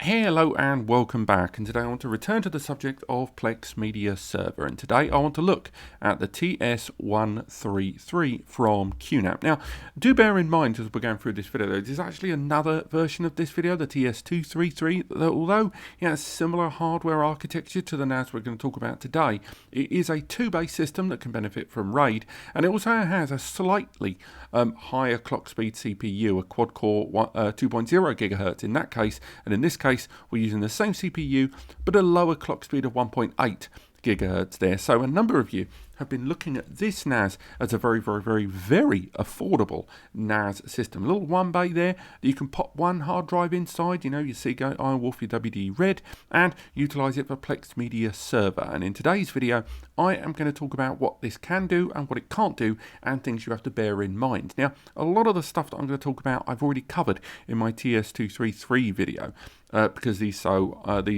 Hello and welcome back, and today I want to return to the subject of Plex Media Server, and today I want to look at the TS-133 from QNAP. Now, do bear in mind as we're going through this video, there's actually another version of this video, the TS-233, that although it has similar hardware architecture to the NAS we're going to talk about today, it is a 2-base system that can benefit from RAID, and it also has a slightly higher clock speed CPU, a quad-core 2.0 GHz in that case, and in this case we're using the same CPU but a lower clock speed of 1.8 gigahertz there. So a number of you have been looking at this NAS as a very affordable NAS system. A little 1-bay there that you can pop one hard drive inside, you know, your Seagate, Ironwolf, your WD Red, and utilize it for Plex Media Server. And in today's video, I am going to talk about what this can do and what it can't do, and things you have to bear in mind. Now, a lot of the stuff that I'm going to talk about I've already covered in my TS-233 video, because these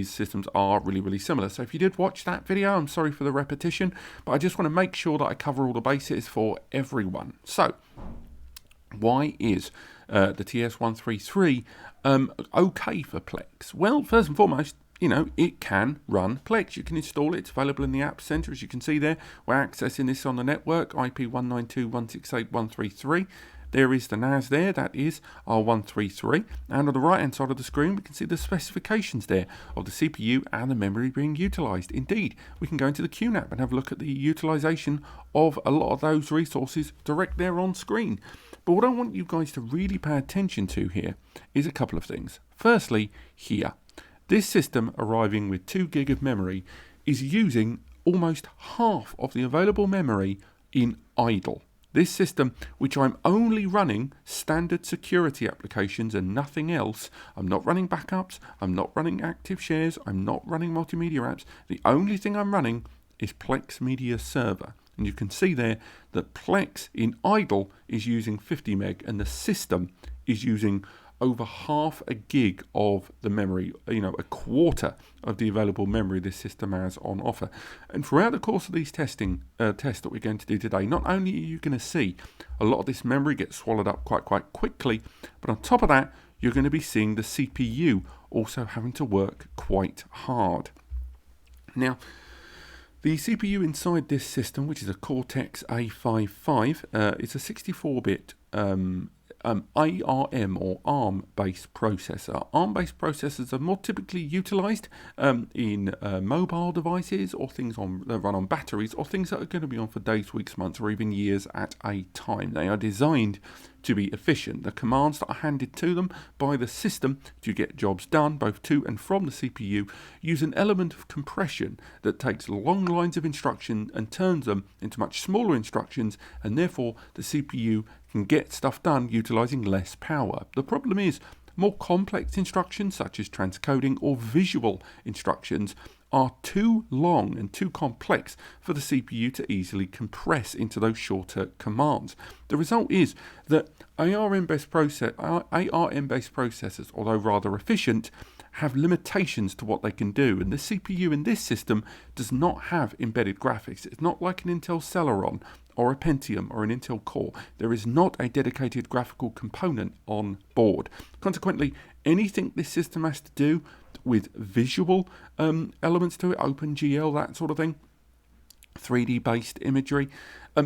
systems are really similar. So if you did watch that video, I'm sorry for the repetition, but I just want to make sure that I cover all the bases for everyone. So why is the TS-133 okay for Plex? Well, first and foremost, you know, it can run Plex. You can install it. It's available in the App Center, as you can see there. We're accessing this on the network, IP 192.168.133. There is the NAS there, that is our 133, and on the right hand side of the screen we can see the specifications there of the CPU and the memory being utilised. Indeed, we can go into the QNAP and have a look at the utilisation of a lot of those resources direct there on screen. But what I want you guys to really pay attention to here is a couple of things. Firstly, here, this system arriving with 2 gig of memory is using almost half of the available memory in idle. This system, which I'm only running standard security applications and nothing else, I'm not running backups, I'm not running active shares, I'm not running multimedia apps, the only thing I'm running is Plex Media Server. And you can see there that Plex in idle is using 50 meg and the system is using over half a gig of the memory, you know, a quarter of the available memory this system has on offer. And throughout the course of these tests that we're going to do today, not only are you going to see a lot of this memory get swallowed up quite quickly, but on top of that, you're going to be seeing the CPU also having to work quite hard. Now, the CPU inside this system, which is a Cortex A55, it's a 64-bit ARM or ARM-based processor. ARM-based processors are more typically utilized in mobile devices or things that run on batteries, or things that are going to be on for days, weeks, months, or even years at a time. They are designed to be efficient. The commands that are handed to them by the system to get jobs done, both to and from the CPU, use an element of compression that takes long lines of instruction and turns them into much smaller instructions, and therefore the CPU can get stuff done utilizing less power. The problem is, more complex instructions such as transcoding or visual instructions are too long and too complex for the CPU to easily compress into those shorter commands. The result is that ARM-based processors, although rather efficient, have limitations to what they can do, and the CPU in this system does not have embedded graphics. It's not like an Intel Celeron or a Pentium or an Intel Core. There is not a dedicated graphical component on board. Consequently, anything this system has to do with visual elements to it, OpenGL, that sort of thing, 3D based imagery,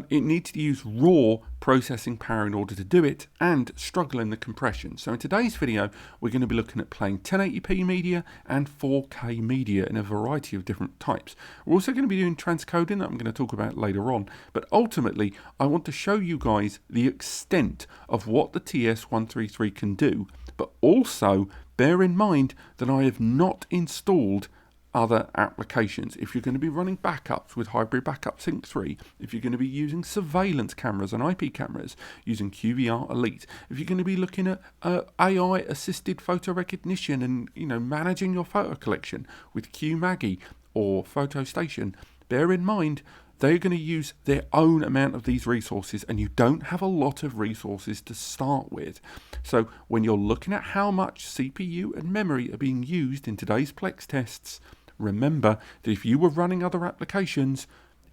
it needs to use raw processing power in order to do it and struggle in the compression. So in today's video, we're going to be looking at playing 1080p media and 4K media in a variety of different types. We're also going to be doing transcoding that I'm going to talk about later on, but ultimately I want to show you guys the extent of what the TS-133 can do, but also bear in mind that I have not installed other applications. If you're going to be running backups with Hybrid Backup Sync 3, if you're going to be using surveillance cameras and IP cameras using QVR Elite, if you're going to be looking at AI assisted photo recognition and, you know, managing your photo collection with QMaggie or PhotoStation, bear in mind they're going to use their own amount of these resources, and you don't have a lot of resources to start with. So when you're looking at how much CPU and memory are being used in today's Plex tests, remember that if you were running other applications,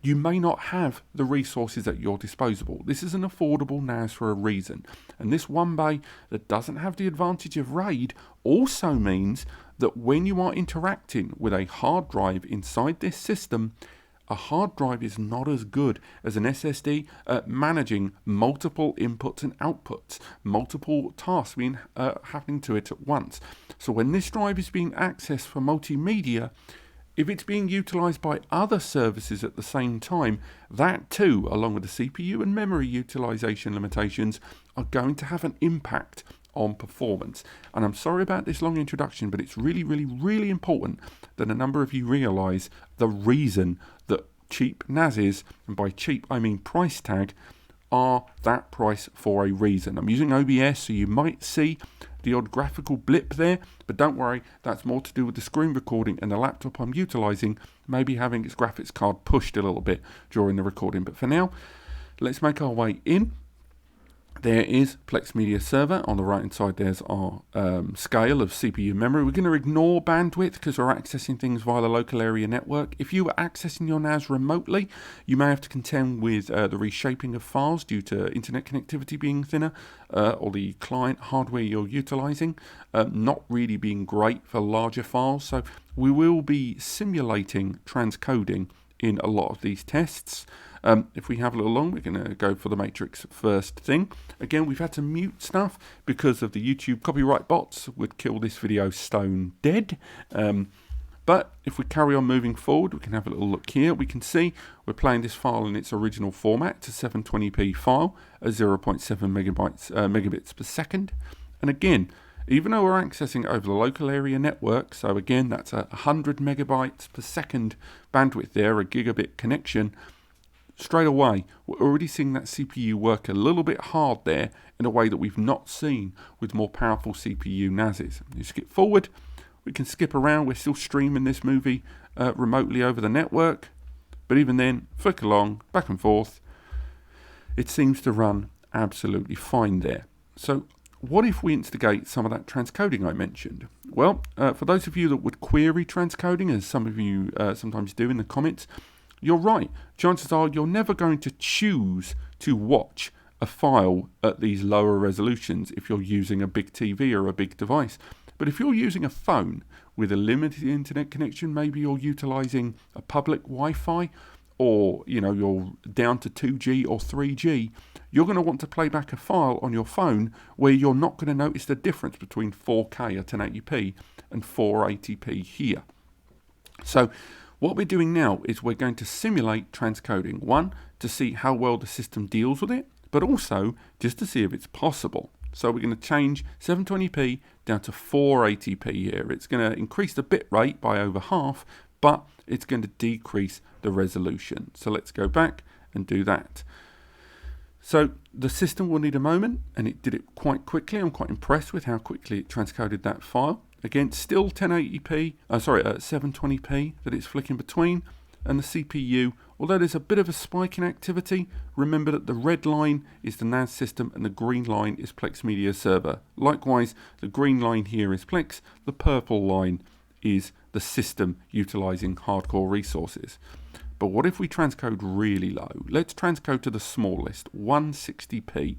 you may not have the resources at your disposal. This is an affordable NAS for a reason. And this 1-bay that doesn't have the advantage of RAID also means that when you are interacting with a hard drive inside this system, a hard drive is not as good as an SSD at managing multiple inputs and outputs, multiple tasks happening to it at once. So when this drive is being accessed for multimedia, if it's being utilized by other services at the same time, that too, along with the CPU and memory utilization limitations, are going to have an impact on performance. And I'm sorry about this long introduction, but it's really, really, really important that a number of you realize the reason that cheap NASs, and by cheap I mean price tag, are that price for a reason. I'm using OBS, so you might see the odd graphical blip there, but don't worry, that's more to do with the screen recording and the laptop I'm utilizing maybe having its graphics card pushed a little bit during the recording. But for now, let's make our way in. There is Plex Media Server. On the right hand side there's our scale of CPU memory. We're going to ignore bandwidth because we're accessing things via the local area network. If you were accessing your NAS remotely, you may have to contend with the reshaping of files due to internet connectivity being thinner, or the client hardware you're utilizing not really being great for larger files. So we will be simulating transcoding in a lot of these tests. If we have a little long, we're going to go for the matrix first thing. Again, we've had to mute stuff because of the YouTube copyright bots would kill this video stone dead. But if we carry on moving forward, we can have a little look here. We can see we're playing this file in its original format. It's a 720p file at 0.7 megabits per second. And again, even though we're accessing over the local area network, so again, that's a 100 megabytes per second bandwidth there, a gigabit connection, straight away, we're already seeing that CPU work a little bit hard there in a way that we've not seen with more powerful CPU NASs. You skip forward, we can skip around, we're still streaming this movie remotely over the network, but even then, flick along, back and forth, it seems to run absolutely fine there. So what if we instigate some of that transcoding I mentioned? Well, for those of you that would query transcoding, as some of you sometimes do in the comments, you're right. Chances are you're never going to choose to watch a file at these lower resolutions if you're using a big TV or a big device. But if you're using a phone with a limited internet connection, maybe you're utilizing a public Wi-Fi, or you're down to 2G or 3G, you're going to want to play back a file on your phone where you're not going to notice the difference between 4K at 1080p and 480p here. So what we're doing now is we're going to simulate transcoding. One, to see how well the system deals with it, but also just to see if it's possible. So we're going to change 720p down to 480p here. It's going to increase the bit rate by over half, but it's going to decrease the resolution. So let's go back and do that. So the system will need a moment, and it did it quite quickly. I'm quite impressed with how quickly it transcoded that file. Again, still 720p that it's flicking between, and the CPU, although there's a bit of a spike in activity, remember that the red line is the NAS system and the green line is Plex Media Server. Likewise, the green line here is Plex, the purple line is the system utilizing hardcore resources. But what if we transcode really low? Let's transcode to the smallest, 160p,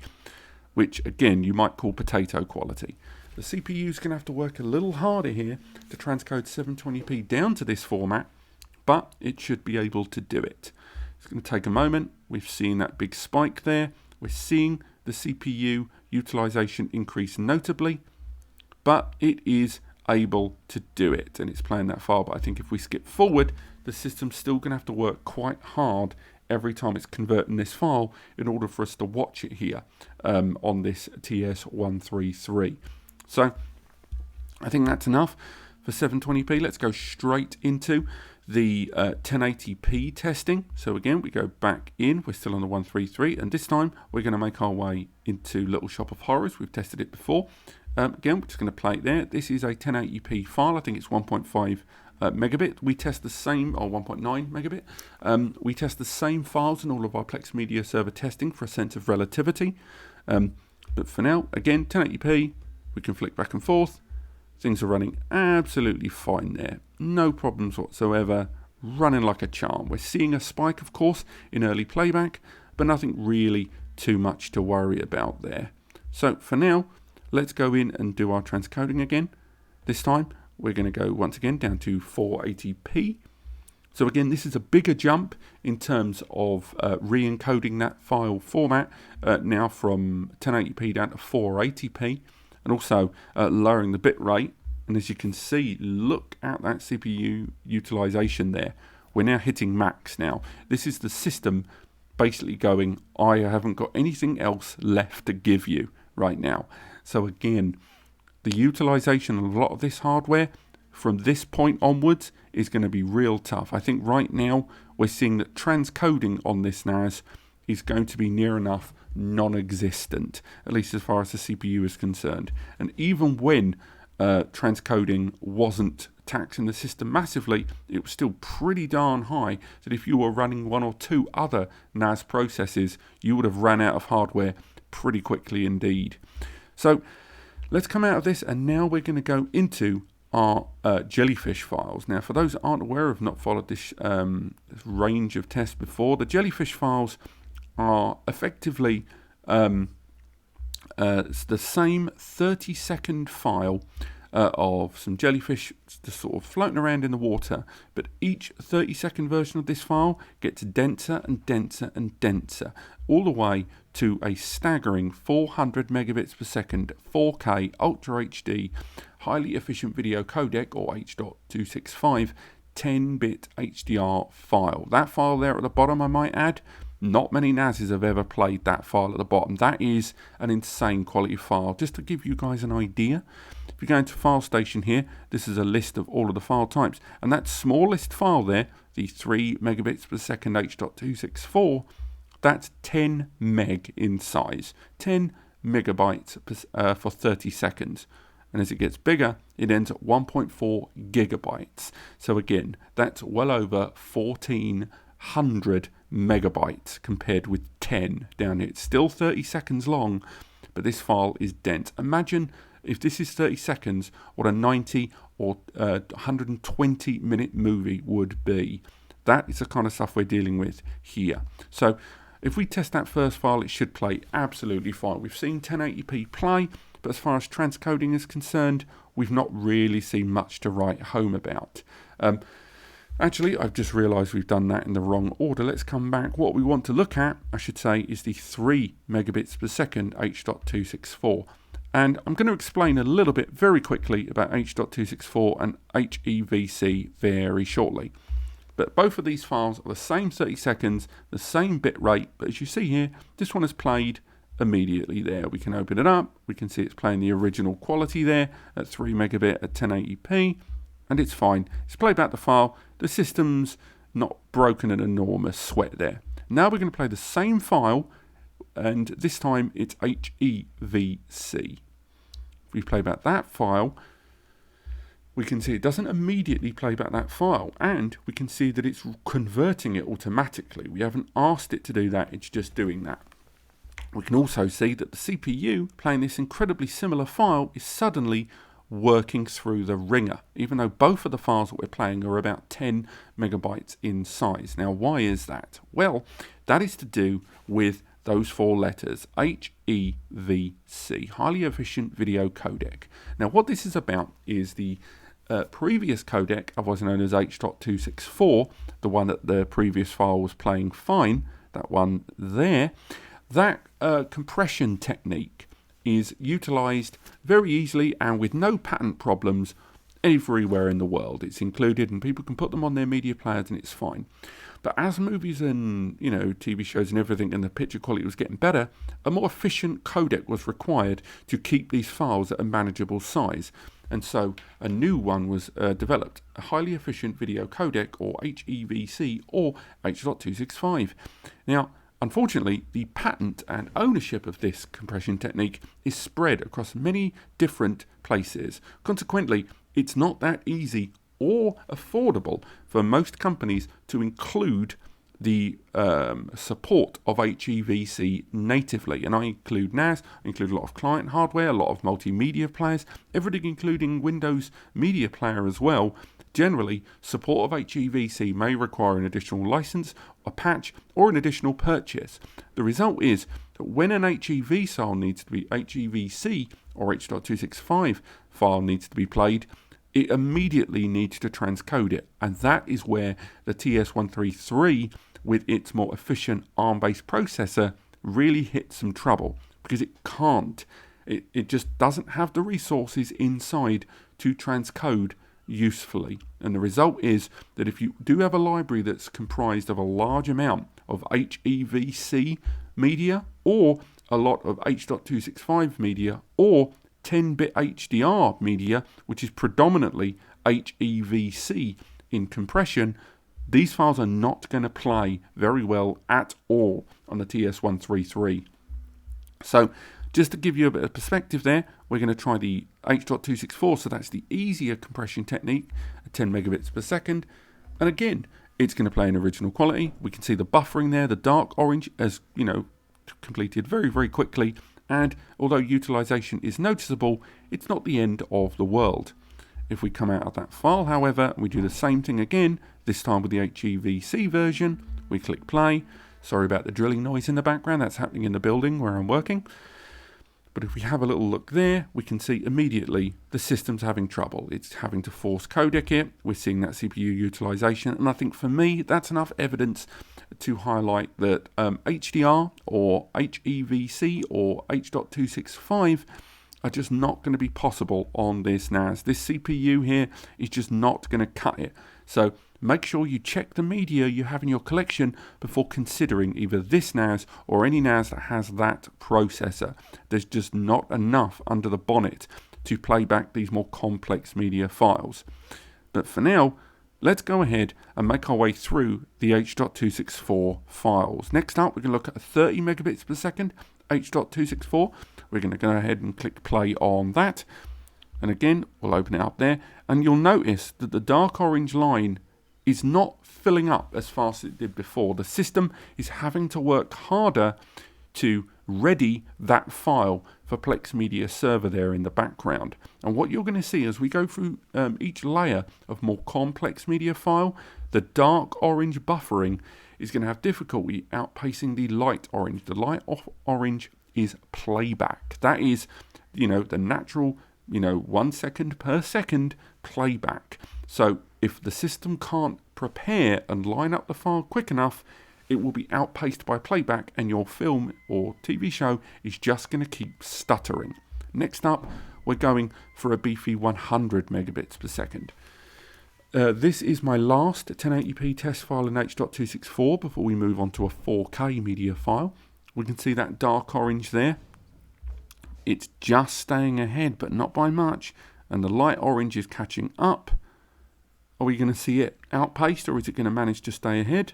which again you might call potato quality. The CPU's going to have to work a little harder here to transcode 720p down to this format, but it should be able to do it. It's going to take a moment. We've seen that big spike there. We're seeing the CPU utilization increase notably, but it is able to do it, and it's playing that file. But I think if we skip forward, the system's still going to have to work quite hard every time it's converting this file in order for us to watch it here on this TS-133. So I think that's enough for 720p. Let's go straight into the 1080p testing. So again, we go back in. We're still on the 133, and this time we're going to make our way into Little Shop of Horrors. We've tested it before. Again, we're just going to play it there. This is a 1080p file. I think it's 1.5 megabit. We test the same, or 1.9 megabit. We test the same files in all of our Plex Media Server testing for a sense of relativity. But for now, again, 1080p. We can flick back and forth. Things are running absolutely fine there. No problems whatsoever. Running like a charm. We're seeing a spike, of course, in early playback, but nothing really too much to worry about there. So for now, let's go in and do our transcoding again. This time, we're going to go once again down to 480p. So again, this is a bigger jump in terms of re-encoding that file format now from 1080p down to 480p, and also lowering the bit rate. And as you can see, look at that CPU utilization there. We're now hitting max now. This is the system basically going, I haven't got anything else left to give you right now. So again, the utilization of a lot of this hardware from this point onwards is going to be real tough. I think right now we're seeing that transcoding on this NAS is going to be near enough non-existent, at least as far as the CPU is concerned. And even when transcoding wasn't taxing the system massively, it was still pretty darn high that if you were running one or two other NAS processes, you would have ran out of hardware pretty quickly indeed. So let's come out of this, and now we're going to go into our jellyfish files. Now, for those that aren't aware, have not followed this range of tests before, the jellyfish files are effectively it's the same 30-second file of some jellyfish just sort of floating around in the water, but each 30-second version of this file gets denser and denser and denser, all the way to a staggering 400 megabits per second 4K Ultra HD highly efficient video codec, or H.265 10-bit HDR file. That file there at the bottom, I might add, not many NASs have ever played that file at the bottom. That is an insane quality file. Just to give you guys an idea, if you go into File Station here, this is a list of all of the file types. And that smallest file there, the 3 megabits per second H.264, that's 10 meg in size. 10 megabytes for 30 seconds. And as it gets bigger, it ends at 1.4 gigabytes. So again, that's well over 1,400 megabytes compared with 10 down here. It's still 30 seconds long, but this file is dense. Imagine if this is 30 seconds, what a 90 or 120 minute movie would be. That is the kind of stuff we're dealing with here. So if we test that first file, it should play absolutely fine. We've seen 1080p play, but as far as transcoding is concerned, we've not really seen much to write home about. Actually, I've just realised we've done that in the wrong order. Let's come back. What we want to look at, I should say, is the 3 megabits per second H.264. And I'm going to explain a little bit very quickly about H.264 and HEVC very shortly. But both of these files are the same 30 seconds, the same bit rate, but as you see here, this one is played immediately there. We can open it up, we can see it's playing the original quality there at 3 megabit at 1080p, and it's fine. It's played back the file. The system's not broken an enormous sweat there. Now we're going to play the same file, and this time it's HEVC. If we play back that file, we can see it doesn't immediately play back that file, and we can see that it's converting it automatically. We haven't asked it to do that, it's just doing that. We can also see that the CPU playing this incredibly similar file is suddenly working through the ringer, even though both of the files that we're playing are about 10 megabytes in size. Now, why is that? Well, that is to do with those four letters, HEVC, highly efficient video codec. Now, what this is about is the previous codec, otherwise known as H.264, the one that the previous file was playing fine, that one there, that compression technique is utilized very easily and with no patent problems everywhere in the world. It's included and people can put them on their media players and it's fine. But as movies and TV shows and everything and the picture quality was getting better, a more efficient codec was required to keep these files at a manageable size. And so a new one was developed, a highly efficient video codec, or HEVC, or H.265. Now, unfortunately, the patent and ownership of this compression technique is spread across many different places. Consequently, it's not that easy or affordable for most companies to include the support of HEVC natively. And I include NAS, I include a lot of client hardware, a lot of multimedia players, everything including Windows Media Player as well. Generally, support of HEVC may require an additional license, a patch, or an additional purchase. The result is that when an HEVC file needs to be HEVC or H.265 file needs to be played, it immediately needs to transcode it. And that is where the TS-133, with its more efficient ARM-based processor, really hits some trouble, because it can't. It just doesn't have the resources inside to transcode usefully. And the result is that if you do have a library that's comprised of a large amount of HEVC media, or a lot of H.265 media, or 10-bit HDR media, which is predominantly HEVC in compression, these files are not going to play very well at all on the TS-133. So just to give you a bit of perspective there, we're going to try the H.264, so that's the easier compression technique at 10 megabits per second. And again, it's going to play in original quality. We can see the buffering there, the dark orange, as you know, completed very, very quickly. And although utilization is noticeable, it's not the end of the world. If we come out of that file, however, we do the same thing again, this time with the HEVC version. We click play. Sorry about the drilling noise in the background, that's happening in the building where I'm working. But if we have a little look there, we can see immediately the system's having trouble. It's having to force codec it. We're seeing that CPU utilization. And I think for me, that's enough evidence to highlight that HDR or HEVC or H.265 are just not going to be possible on this NAS. This CPU here is just not going to cut it. So make sure you check the media you have in your collection before considering either this NAS or any NAS that has that processor. There's just not enough under the bonnet to play back these more complex media files. But for now, let's go ahead and make our way through the H.264 files. Next up, we're going to look at 30 megabits per second H.264. We're going to go ahead and click play on that. And again, we'll open it up there. And you'll notice that the dark orange line is not filling up as fast as it did before. The system is having to work harder to ready that file for Plex Media Server there in the background. And what you're going to see as we go through each layer of more complex media file, the dark orange buffering is going to have difficulty outpacing the light orange. The light orange is playback. That is, the natural, 1 second per second playback. So if the system can't prepare and line up the file quick enough, it will be outpaced by playback, and your film or TV show is just going to keep stuttering. Next up, we're going for a beefy 100 megabits per second. This is my last 1080p test file in H.264 before we move on to a 4K media file. We can see that dark orange there. It's just staying ahead, but not by much. And the light orange is catching up. Are we going to see it outpaced, or is it going to manage to stay ahead?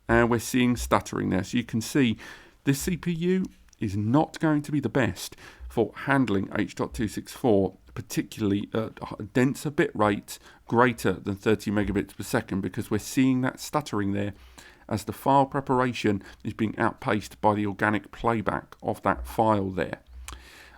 And we're seeing stuttering there. So you can see this CPU is not going to be the best for handling H.264, particularly at denser bit rates greater than 30 megabits per second, because we're seeing that stuttering there as the file preparation is being outpaced by the organic playback of that file there.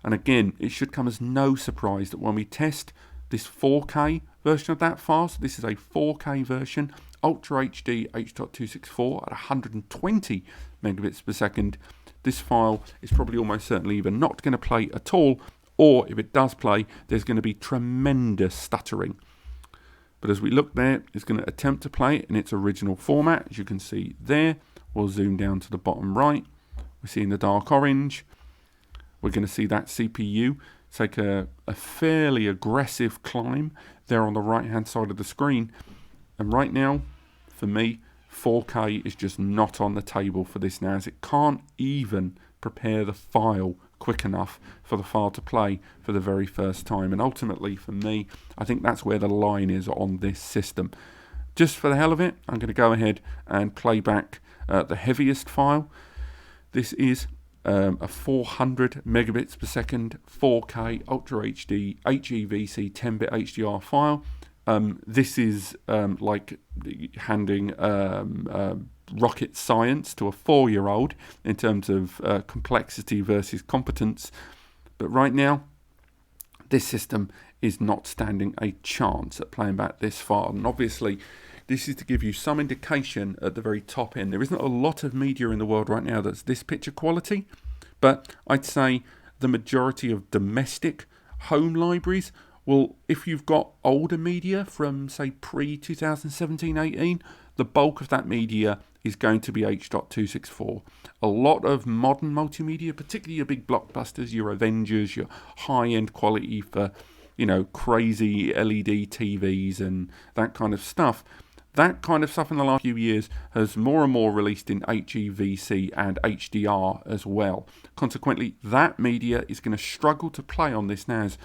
And again, it should come as no surprise that when we test this 4K version of that file, so this is a 4K version, Ultra HD H.264 at 120 megabits per second, this file is probably almost certainly either not going to play at all, or if it does play, there's going to be tremendous stuttering. But as we look there, it's going to attempt to play it in its original format, as you can see there. We'll zoom down to the bottom right. We're seeing the dark orange. We're going to see that CPU take a fairly aggressive climb there on the right-hand side of the screen. And right now, for me, 4K is just not on the table for this NAS. It can't even prepare the file quick enough for the file to play for the very first time. And ultimately, for me, I think that's where the line is on this system. Just for the hell of it, I'm going to go ahead and play back the heaviest file. This is a 400 megabits per second 4K Ultra HD HEVC 10-bit HDR file. This is like handing rocket science to a 4-year-old in terms of complexity versus competence. But right now, this system is not standing a chance at playing back this file. And obviously, this is to give you some indication at the very top end. There isn't a lot of media in the world right now that's this picture quality, but I'd say the majority of domestic home libraries Well, if you've got older media from, say, pre-2017-18, the bulk of that media is going to be H.264. A lot of modern multimedia, particularly your big blockbusters, your Avengers, your high-end quality for, crazy LED TVs and that kind of stuff, that kind of stuff in the last few years has more and more released in HEVC and HDR as well. Consequently, that media is going to struggle to play on this NAS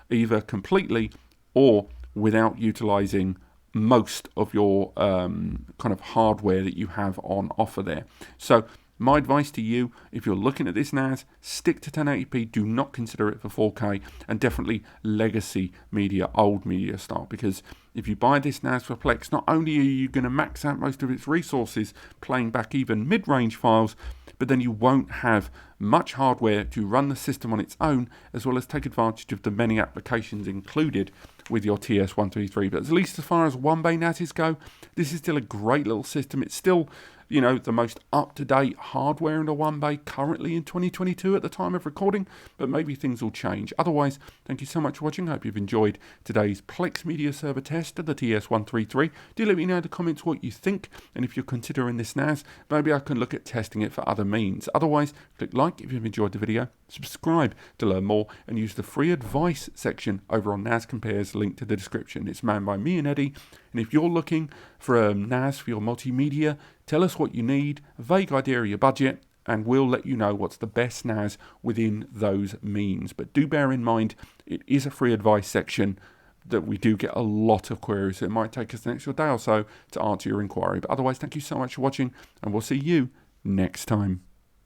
either completely or without utilizing most of your kind of hardware that you have on offer there. So my advice to you, if you're looking at this NAS, stick to 1080p, do not consider it for 4K, and definitely legacy media, old media style, because if you buy this NAS for Plex, not only are you going to max out most of its resources playing back even mid-range files, but then you won't have much hardware to run the system on its own, as well as take advantage of the many applications included with your TS-133. But at least as far as one-bay NASs go, this is still a great little system. It's still, the most up-to-date hardware in the one-bay currently in 2022 at the time of recording, but maybe things will change. Otherwise, thank you so much for watching. I hope you've enjoyed today's Plex Media Server test of the TS-133. Do let me know in the comments what you think, and if you're considering this NAS, maybe I can look at testing it for other means. Otherwise, click like if you've enjoyed the video, subscribe to learn more, and use the free advice section over on NAS Compares, link to the description. It's manned by me and Eddie, and if you're looking for a NAS for your multimedia, tell us what you need, a vague idea of your budget, and we'll let you know what's the best NAS within those means. But do bear in mind, it is a free advice section that we do get a lot of queries. So it might take us an extra day or so to answer your inquiry. But otherwise, thank you so much for watching, and we'll see you next time.